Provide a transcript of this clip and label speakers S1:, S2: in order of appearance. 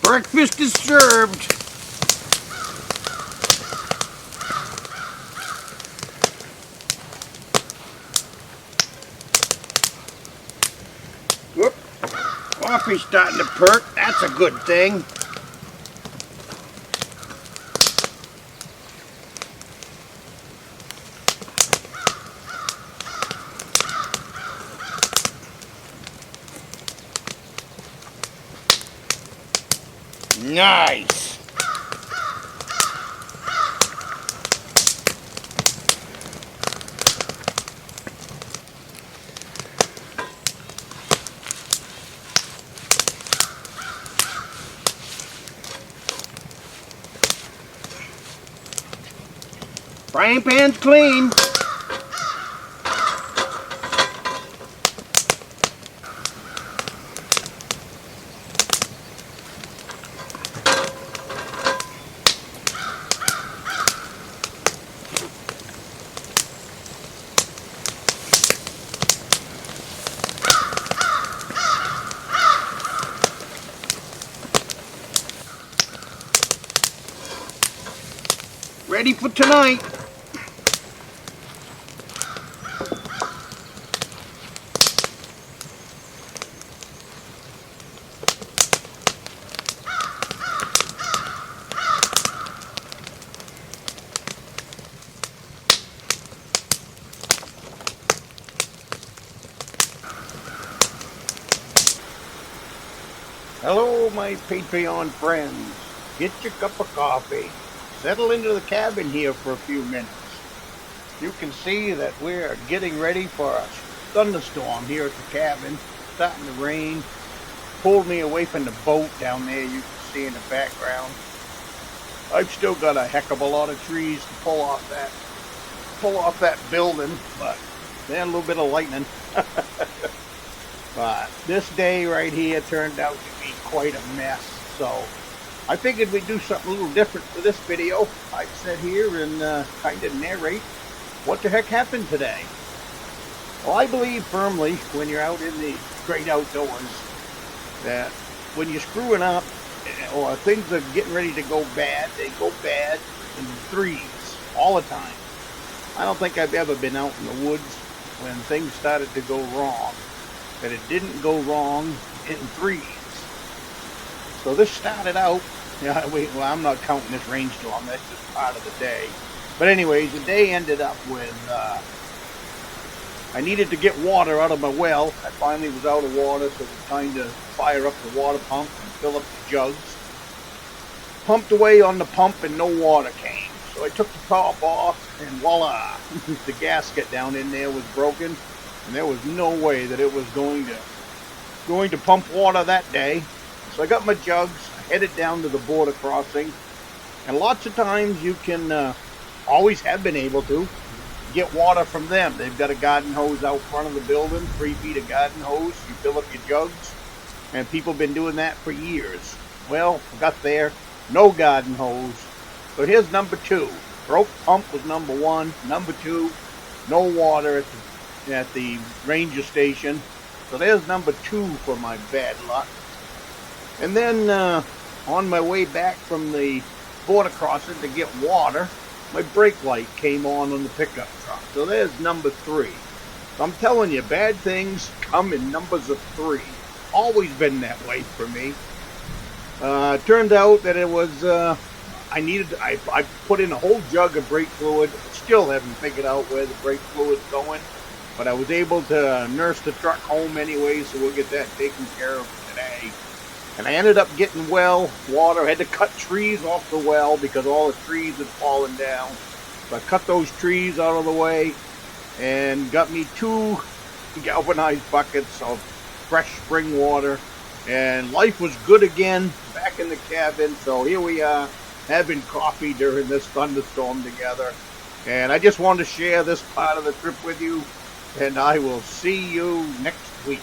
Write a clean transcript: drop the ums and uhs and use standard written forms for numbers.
S1: Breakfast is served. Whoop. Coffee's starting to perk. That's a good thing. Nice. Frying pan's clean. Ready for tonight. Hello, my Patreon friends. Get your cup of coffee. Settle into the cabin here for a few minutes. You can see that we're getting ready for a thunderstorm here at the cabin. Starting to rain. Pulled me away from the boat down there you can see in the background. I've still got a heck of a lot of trees to pull off that building, but then a little bit of lightning. But this day right here turned out to be quite a mess, so I figured we'd do something a little different for this video. I'd sit here and kind of narrate what the heck happened today. Well, I believe firmly when you're out in the great outdoors that when you're screwing up or things are getting ready to go bad, they go bad in threes all the time. I don't think I've ever been out in the woods when things started to go wrong that it didn't go wrong in threes. So this started out, well, I'm not counting this rainstorm, that's just part of the day. But anyways, the day ended up with, I needed to get water out of my well. I finally was out of water, so it was time to fire up the water pump and fill up the jugs. Pumped away on the pump and no water came. So I took the top off and voila, the gasket down in there was broken. And there was no way that it was going to pump water that day. So I got my jugs, headed down to the border crossing, and lots of times you can, always have been able to, get water from them. They've got a garden hose out front of the building, 3 feet of garden hose, you fill up your jugs, and people have been doing that for years. Well, I got there, no garden hose. So here's number 2. Broke pump was number 1. Number 2, no water at the ranger station. So there's number 2 for my bad luck. And then on my way back from the border crossing to get water, my brake light came on the pickup truck. So there's number 3. So I'm telling you, bad things come in numbers of 3. Always been that way for me. Turned out that it was I put in a whole jug of brake fluid. Still haven't figured out where the brake fluid's going. But I was able to nurse the truck home anyway, so we'll get that taken care of today. And I ended up getting well water. I had to cut trees off the well because all the trees had fallen down. So I cut those trees out of the way and got me 2 galvanized buckets of fresh spring water. And life was good again back in the cabin. So here we are having coffee during this thunderstorm together. And I just wanted to share this part of the trip with you. And I will see you next week.